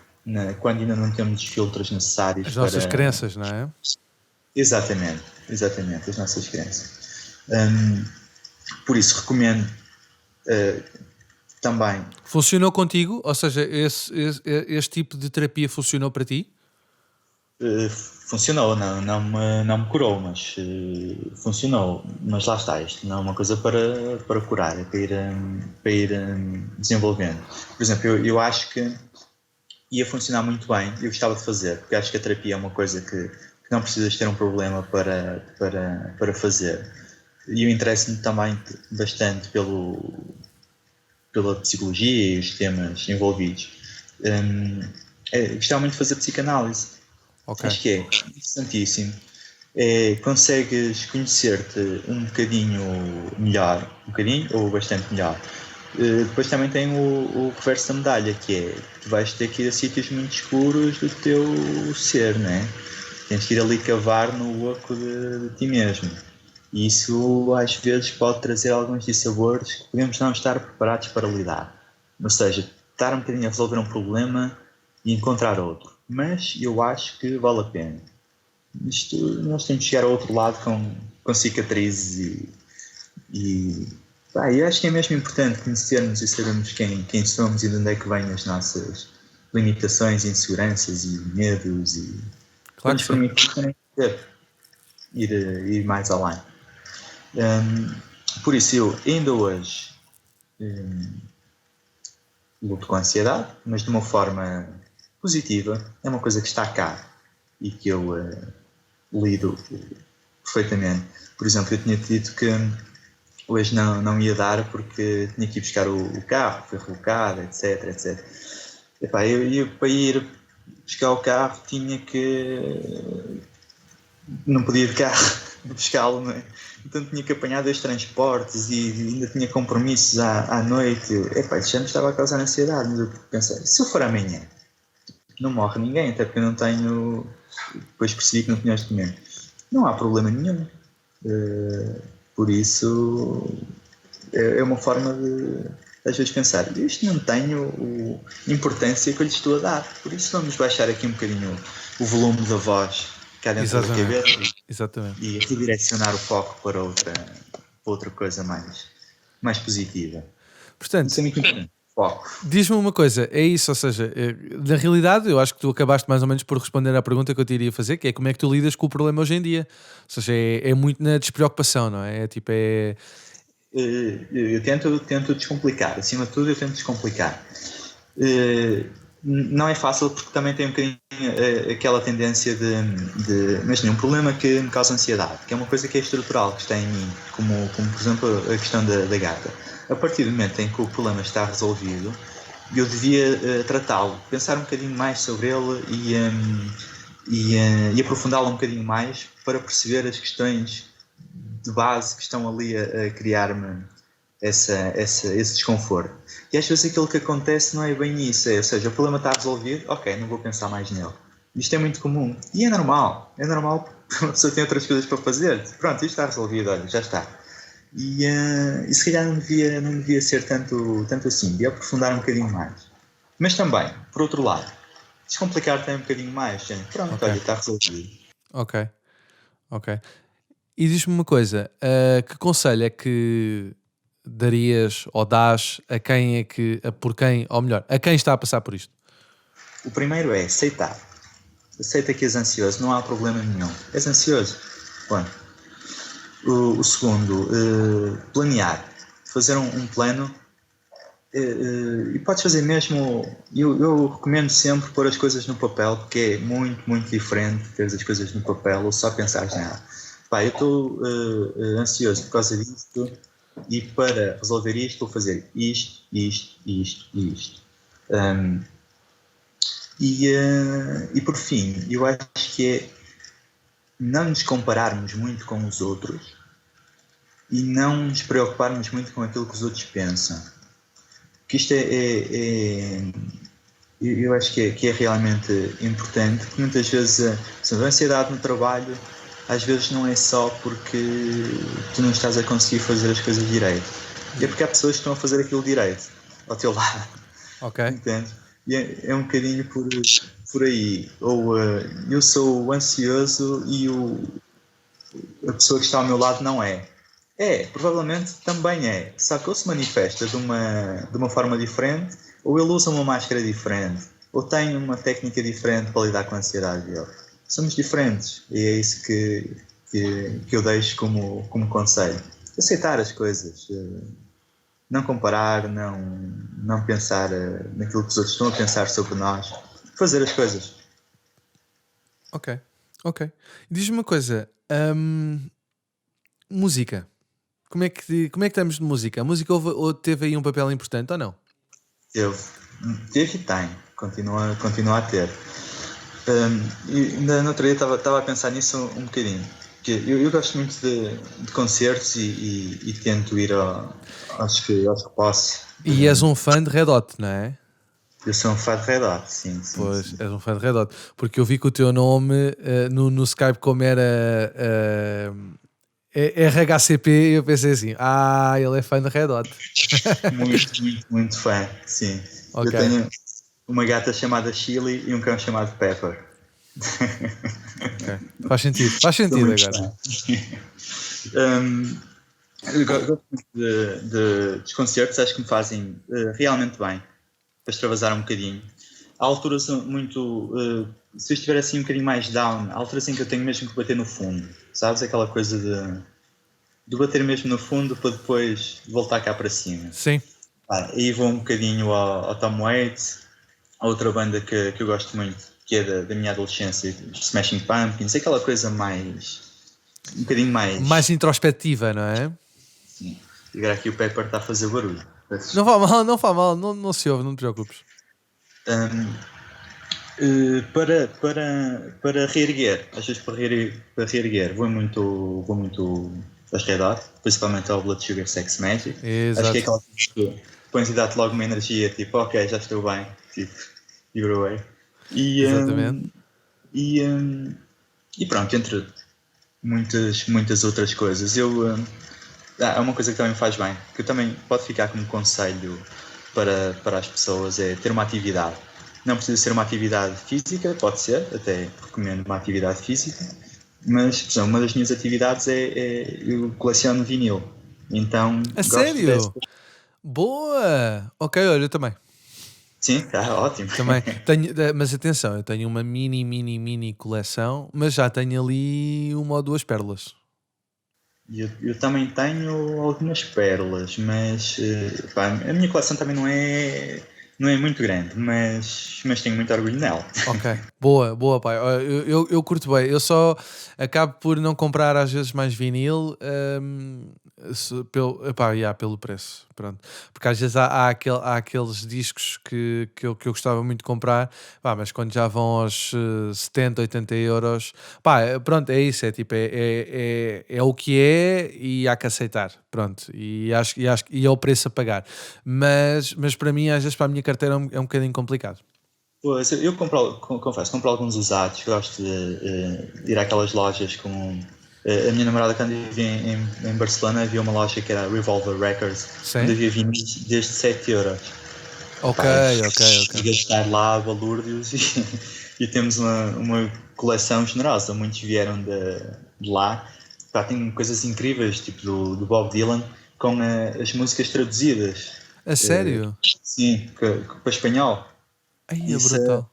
quando ainda não temos os filtros necessários As nossas crenças, não é? Exatamente, as nossas crenças. Por isso recomendo também. Funcionou contigo? Ou seja, este tipo de terapia funcionou para ti? Funcionou, não me curou, mas funcionou. Mas lá está, isto não é uma coisa para curar, é para ir desenvolvendo. Por exemplo, eu acho que ia funcionar muito bem, eu gostava de fazer, porque acho que a terapia é uma coisa que não precisas ter um problema para fazer. E eu interesso-me também bastante pela psicologia e os temas envolvidos. Gostava muito de fazer psicanálise. Okay. Acho que é interessantíssimo. Consegues conhecer-te um bocadinho melhor, um bocadinho ou bastante melhor. Depois também tem o reverso da medalha, que é tu vais ter que ir a sítios muito escuros do teu ser, né? Tens que ir ali cavar no oco de ti mesmo. E isso às vezes pode trazer alguns dissabores que podemos não estar preparados para lidar. Ou seja, estar um bocadinho a resolver um problema e encontrar outro. Mas eu acho que vale a pena. Nós temos que chegar ao outro lado com cicatrizes eu acho que é mesmo importante conhecermos e sabermos quem somos e de onde é que vêm as nossas limitações, inseguranças e medos e claro que permitir ir mais além. Por isso eu ainda hoje luto com a ansiedade, mas de uma forma positiva. É uma coisa que está cá e que eu lido perfeitamente. Por exemplo, eu tinha dito que hoje não ia dar porque tinha que ir buscar o carro, foi rebocado, etc. Epá, eu para ir buscar o carro tinha que... não podia ir de carro buscá-lo, não é? Então tinha que apanhar 2 transportes e ainda tinha compromissos à noite. Epá, isso já me estava a causar ansiedade, mas eu pensei, se eu for amanhã, não morre ninguém, até porque eu não tenho... Depois percebi que não tinha documento. Não há problema nenhum. Por isso é uma forma de às vezes pensar, isto não tem a importância que eu lhe estou a dar, por isso vamos baixar aqui um bocadinho o volume da voz cá dentro da cabeça e redirecionar o foco para outra coisa mais positiva. Portanto, isso é muito importante. Foco. Diz-me uma coisa, é isso, ou seja, na realidade eu acho que tu acabaste mais ou menos por responder à pergunta que eu te iria fazer, que é como é que tu lidas com o problema hoje em dia. Ou seja, é muito na despreocupação, não é? Eu tento descomplicar, acima de tudo eu tento descomplicar. Não é fácil porque também tem um bocadinho aquela tendência de imagina, um problema que me causa ansiedade, que é uma coisa que é estrutural, que está em mim, como por exemplo a questão da gata. A partir do momento em que o problema está resolvido, eu devia tratá-lo, pensar um bocadinho mais sobre ele e aprofundá-lo um bocadinho mais para perceber as questões de base que estão ali a criar-me esse desconforto. E às vezes aquilo que acontece não é bem isso, ou seja, o problema está resolvido, ok, não vou pensar mais nele. Isto é muito comum e é normal porque uma pessoa tem outras coisas para fazer. Pronto, isto está resolvido, olha, já está. E se calhar não devia ser tanto assim, devia aprofundar um bocadinho mais. Mas também, por outro lado, descomplicar também um bocadinho mais, gente. Pronto, okay. Olha, está resolvido. Ok. E diz-me uma coisa, que conselho é que darias ou dás a quem a quem está a passar por isto? O primeiro é aceitar. Aceita que és ansioso, não há problema nenhum. És ansioso? Bom. O segundo, planear. Fazer um plano e podes fazer mesmo... Eu recomendo sempre pôr as coisas no papel, porque é muito, muito diferente ter as coisas no papel ou só pensar nela. Eu estou ansioso por causa disto e para resolver isto vou fazer isto. E por fim, eu acho que é não nos compararmos muito com os outros e não nos preocuparmos muito com aquilo que os outros pensam. Porque isto eu acho que é realmente importante, porque muitas vezes a ansiedade no trabalho às vezes não é só porque tu não estás a conseguir fazer as coisas direito. É porque há pessoas que estão a fazer aquilo direito ao teu lado. Ok. Entende? E é um bocadinho por aí. Ou eu sou ansioso e a pessoa que está ao meu lado não é. É, provavelmente também é. Só que ou se manifesta de uma forma diferente, ou ele usa uma máscara diferente, ou tem uma técnica diferente para lidar com a ansiedade dele. Somos diferentes e é isso que eu deixo como conselho. Aceitar as coisas, não comparar, não pensar naquilo que os outros estão a pensar sobre nós, fazer as coisas. Ok. Diz-me uma coisa. Música. Como é que estamos de música? A música teve aí um papel importante ou não? Teve e tem, continua a ter. E ainda no outro dia estava a pensar nisso um bocadinho. Que eu gosto muito de concertos e tento ir aos que posso. E és um fã de Red Hot, não é? Eu sou um fã de Red Hot, sim. Pois, és um fã de Red Hot. Porque eu vi que o teu nome no Skype, como era RHCP, eu pensei assim: ele é fã de Red Hot. Muito fã, sim. Ok. Eu tenho uma gata chamada Chili e um cão chamado Pepper. Ok. Faz sentido agora. Eu gosto muito dos concertos, acho que me fazem realmente bem para extravasar um bocadinho. Há alturas muito. Se eu estiver assim um bocadinho mais down, há alturas em que eu tenho mesmo que bater no fundo, sabes? Aquela coisa de bater mesmo no fundo para depois voltar cá para cima. Sim. Aí vou um bocadinho ao Tom Waits, a outra banda que eu gosto muito, que é da minha adolescência, Smashing Pumpkins, aquela coisa mais. Um bocadinho mais. Mais introspectiva, não é? Sim. E agora aqui o Pepper está a fazer barulho. Não faz mal, não se ouve, não te preocupes. Para reerguer, às vezes para reerguer, vou muito às Red Hot, principalmente ao Blood Sugar Sex Magic. Exato. Acho que é aquela que pões e dá-te logo uma energia, tipo, ok, já estou bem, tipo, you're away. Exatamente. E pronto, entre muitas outras coisas. É uma coisa que também me faz bem, que também pode ficar como conselho para as pessoas, é ter uma atividade. Não precisa ser uma atividade física, pode ser, até recomendo uma atividade física, mas, por exemplo, uma das minhas atividades eu coleciono vinil. Então, A sério? Boa! Ok, olha, eu também. Sim, ótimo. Também mas atenção, eu tenho uma mini coleção, mas já tenho ali uma ou duas pérolas. Eu também tenho algumas pérolas, mas pá, a minha coleção também não é muito grande, mas tenho muito orgulho nela. Ok, boa, pai. Olha, eu curto bem. Eu só acabo por não comprar às vezes mais vinil pelo preço. Pronto. Porque às vezes há aqueles discos que eu gostava muito de comprar, mas quando já vão aos 70, 80 euros, pronto, é isso. É tipo, é o que é e há que aceitar. Pronto. E acho e é o preço a pagar. Mas para mim, às vezes, para a minha carteira é um bocadinho complicado. Pois, eu confesso, compro alguns usados, gosto de ir àquelas lojas com... a minha namorada, quando vivia em Barcelona, havia uma loja que era Revolver Records, Sim? onde havia vinis desde 7 euros. Ok. E gastar lá balúrdios e temos uma coleção generosa. Muitos vieram de lá. Tem coisas incríveis, tipo do Bob Dylan, com as músicas traduzidas. A sério? Sim, para espanhol. Ai, é brutal.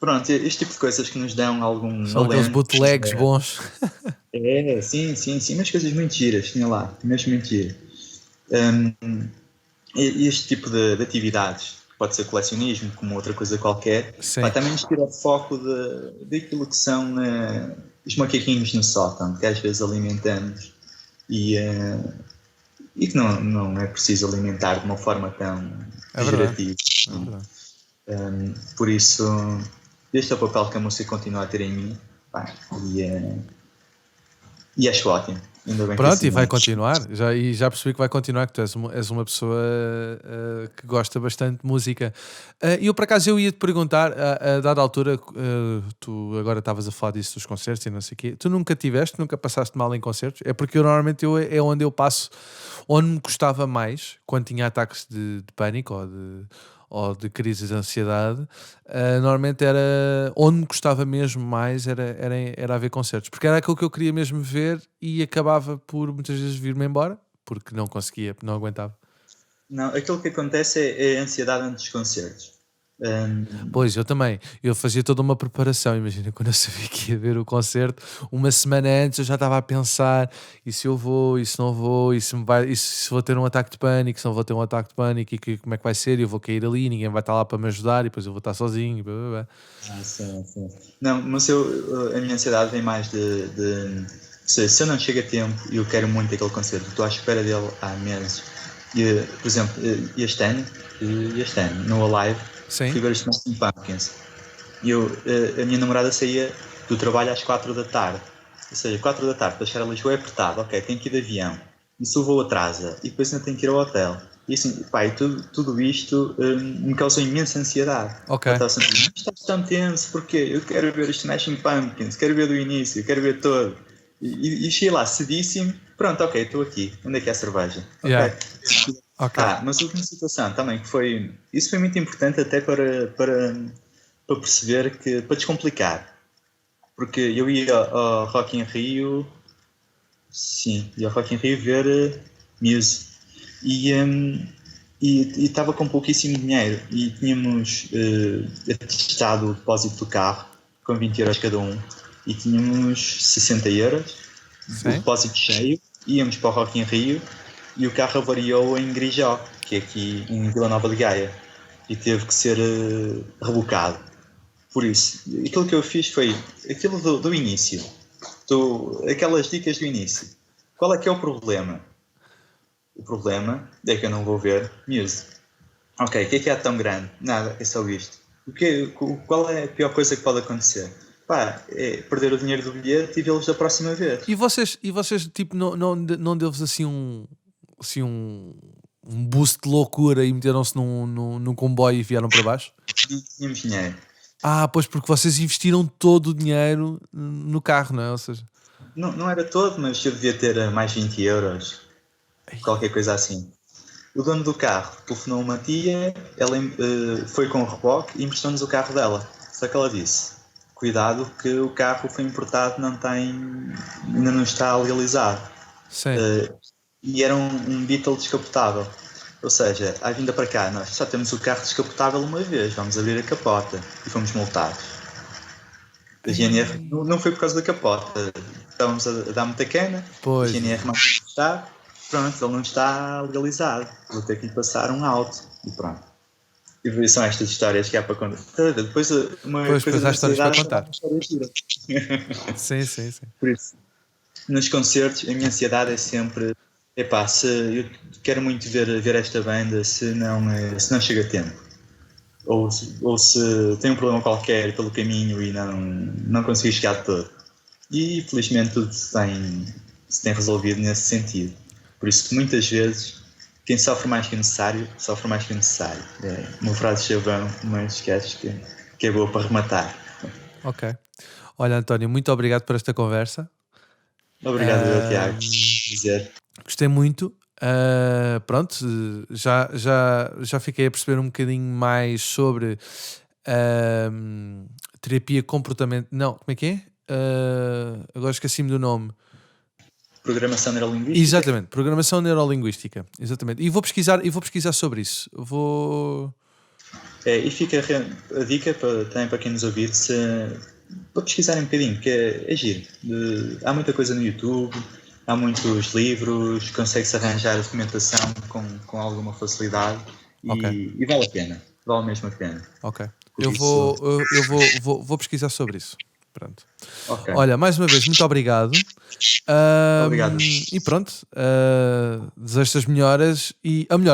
Pronto, este tipo de coisas que nos dão algum São aqueles alento. bootlegs bons. Sim, umas coisas muito giras, tinha lá, mesmo muito giras. Este tipo de atividades, pode ser colecionismo, como outra coisa qualquer, também nos tira o foco daquilo que são os macaquinhos no sótão, que às vezes alimentamos e que não é preciso alimentar de uma forma tão pejorativa. Por isso, este é o papel que a música continua a ter em mim e acho ótimo. Ainda bem. Pronto, e vai continuar. Já percebi que vai continuar, que tu és uma pessoa que gosta bastante de música. E eu, por acaso, eu ia-te perguntar, a dada altura, tu agora estavas a falar disso dos concertos e não sei o quê, tu nunca passaste mal em concertos? É porque normalmente é onde eu passo, onde me custava mais, quando tinha ataques de pânico ou de crises de ansiedade, normalmente era onde me gostava mesmo mais era a ver concertos, porque era aquilo que eu queria mesmo ver e acabava por muitas vezes vir-me embora porque não conseguia, não aguentava. Não, aquilo que acontece é a ansiedade antes dos concertos. Pois, eu também. Eu fazia toda uma preparação. Imagina, quando eu sabia que ia ver o concerto, uma semana antes eu já estava a pensar: e se eu vou, e se não vou, e se vou ter um ataque de pânico, se não vou ter um ataque de pânico, como é que vai ser? Eu vou cair ali, ninguém vai estar lá para me ajudar, e depois eu vou estar sozinho. E blá, blá, blá. Sim, sim. Não, mas a minha ansiedade vem mais se eu não chego a tempo e eu quero muito aquele concerto, estou à espera dele há meses. E, por exemplo, este ano, no Alive, Sim. fui ver os Smashing Pumpkins. E a minha namorada saía do trabalho às 4 da tarde. Ou seja, 4 da tarde para chegar a Lisboa é apertado. Ok, tenho que ir de avião. E se o voo atrasa. E depois ainda tenho que ir ao hotel. E assim, pá, tudo isto me causou imensa ansiedade. Ok. Eu estava sempre, estás tão tenso, porquê? Eu quero ver os Smashing Pumpkins, quero ver do início, quero ver todo. E cheguei lá cedíssimo. Pronto, ok, estou aqui. Onde é que é a cerveja? Yeah. Ok. Ok. Mas houve uma situação também que foi. Isso foi muito importante até para perceber que. Para descomplicar. Porque eu ia ao Rock in Rio. Sim, ia ao Rock in Rio ver Muse. E estava com pouquíssimo dinheiro. E tínhamos atestado o depósito do carro com 20 euros cada um. E tínhamos 60 euros. Sim. O depósito cheio. Íamos para o Rock in Rio. E o carro avariou em Grijó, que é aqui em Vila Nova de Gaia, e teve que ser rebocado. Por isso, aquilo que eu fiz foi aquilo do início, aquelas dicas do início. Qual é que é o problema? O problema é que eu não vou ver Muse. Ok, o que é tão grande? Nada, é só isto. Qual é a pior coisa que pode acontecer? Pá, é perder o dinheiro do bilhete e vê-los da próxima vez. E vocês tipo, não deu-vos assim um boost de loucura e meteram-se num comboio e vieram para baixo? Não tínhamos dinheiro. Pois porque vocês investiram todo o dinheiro no carro, não é? Ou seja, Não era todo, mas eu devia ter mais 20 euros, qualquer coisa assim. O dono do carro telefonou uma tia, ela foi com o reboque e emprestou-nos o carro dela. Só que ela disse: cuidado que o carro foi importado, ainda não está legalizado. sim. E era um Beetle descapotável. Ou seja, à vinda para cá, nós só temos o carro descapotável uma vez, vamos abrir a capota e fomos multados. A GNR não foi por causa da capota, estávamos a dar muita cana, Pois. a GNR não está, pronto, ele não está legalizado, vou ter que lhe passar um auto e pronto. E são estas histórias que há para contar. Depois Depois há histórias para contar. Sim. Por isso, nos concertos, a minha ansiedade é sempre: epá, se eu quero muito ver esta banda, se não chega a tempo. Ou se tem um problema qualquer pelo caminho e não consegui chegar de todo. E felizmente tudo se tem resolvido nesse sentido. Por isso, muitas vezes, quem sofre mais que o necessário, sofre mais que o necessário. É uma frase chavão, mas que acho que é boa para rematar. Ok. Olha, António, muito obrigado por esta conversa. Obrigado, Tiago, por dizer. Gostei muito. Pronto, já fiquei a perceber um bocadinho mais sobre terapia comportamento. Não, como é que é? Agora esqueci-me do nome. Programação neurolinguística. Exatamente, programação neurolinguística. Exatamente. E vou pesquisar sobre isso. E fica a dica também para quem nos ouvir, para pesquisarem um bocadinho, que é giro. Há muita coisa no YouTube, há muitos livros, consegue-se arranjar a documentação com alguma facilidade e vale a pena, vale mesmo a pena. Ok. Por Eu isso- vou pesquisar sobre isso. Pronto. Ok. Olha, mais uma vez, muito obrigado. Obrigado. E pronto, desejo as melhoras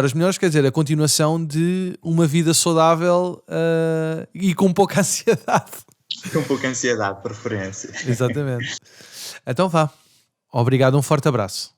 as melhoras quer dizer a continuação de uma vida saudável e com pouca ansiedade. Com pouca ansiedade, preferência. Exatamente. Então vá. Obrigado, um forte abraço.